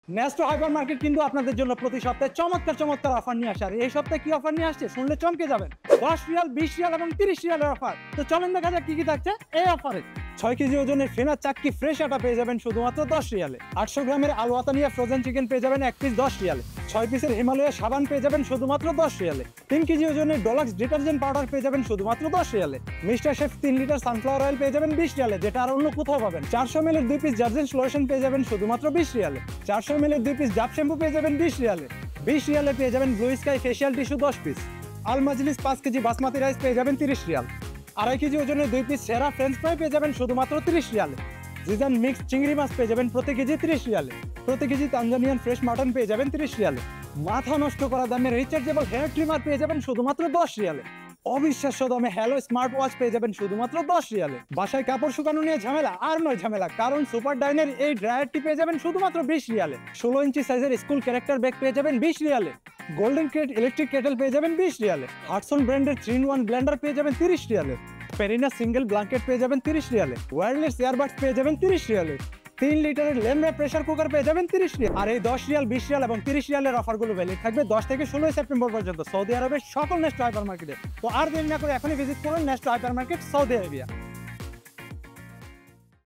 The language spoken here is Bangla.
নেস্টো হাইপার মার্কেট কিন্তু আপনাদের জন্য প্রতি সপ্তাহে চমৎকার চমৎকার অফার নিয়ে আসে। আর এই সপ্তাহে কি অফার নিয়ে আসছে শুনলে চমকে যাবেন। 10 রিয়াল, 20 রিয়াল এবং 30 রিয়ালের অফার। তো চলেন দেখা যাক কি কি থাকছে এই অফারে। 6 কেজি ওজনের ফেনা চাক্কি ফ্রেশ আটা পেয়ে যাবেন শুধুমাত্র 10 রিয়ালে। 800 গ্রামের আলু আতানিয়া ফ্রোজেন চিকেন পেয়ে যাবেন 1 পিস 10 রিয়ালে। 6 পিসের হিমালয়া সাবান পেয়ে যাবেন শুধুমাত্র 10 রিয়ালে। 3 কেজি ওজনের ডলাক্স ডিটারজেন্ট পাউডার পেয়ে যাবেন শুধুমাত্র 10 রিয়ালে। Mister chef 3 litre sunflower oil পেয়ে যাবেন 20 রিয়ালে, যেটা আর অন্য কোথাও পাবেন। 400 ml 2 পিস জার্জেন্স লোশন পেয়ে যাবেন শুধুমাত্র 20 রিয়ালে। 400 ml 2 পিস ডাব শ্যাম্পু পেয়ে যাবেন 20 রিয়ালে। 20 রিয়ালে পেয়ে যাবেন blue sky facial tissue 10 piece. Al Majlis 5 KG basmati rice পেয়ে যাবেন 30 রিয়াল। 2.5 কেজি ওজনের 2 পিস সেরা ফ্রেঞ্চ ফ্রাই পেয়ে যাবেন শুধুমাত্র 30 রিয়ালে। জিজান মিক্স চিংড়ি মাছ পেয়ে যাবেন প্রতি কেজি 30 রিয়ালে। প্রতি কেজি তানজানিয়ান ফ্রেশ মাটন পেয়ে যাবেন 30 রিয়ালে। মাথা নষ্ট করা দামে রিচার্জেবল হেয়ার ট্রিমার পেয়ে যাবেন শুধুমাত্র 10 রিয়ালে। অবিশ্বাস্য দামে হ্যালো স্মার্ট ওয়াচ পেয়ে যাবেন শুধুমাত্র 10 রিয়ালে। বাসায় কাপড় শুকানো নিয়ে ঝামেলা আর নয় ঝামেলা, কারণ সুপার ডাইনের এই ড্রায়ারটি পেয়ে যাবেন শুধুমাত্র 20 রিয়ালে। 16 ইঞ্চি সাইজের স্কুল ক্যারেক্টার ব্যাগ পেয়ে যাবেন 20 রিয়ালে। গোল্ডেন ক্রেট ইলেকট্রিক কেটল পেয়ে যাবেন 20 রিয়ালে। হাটসন ব্র্যান্ডের 3-in-1 ব্লেন্ডার পেয়ে যাবেন 30 রিয়ালে। পেরিনা সিঙ্গেল ব্ল্যাঙ্কেট পেয়ে যাবেন 30 রিয়ালে। ওয়্যারলেস ইয়ারবাডস পেয়ে যাবেন 30 রিয়ালে। 3 লিটারের লেমবে প্রেসার কুকার পেয়ে যাবেন 30 রিয়াল। আর এই 10 রিয়াল, 20 রিয়াল এবং 30 রিয়ালের অফারগুলো ভ্যালিড থাকবে 10 থেকে 16 সেপ্টেম্বর পর্যন্ত সৌদি আরবের সকল নেস্টো হাইপার মার্কেটে। তো আর দেরি না করে এখনই ভিজিট করুন Nesto hyper market Saudi Arabia.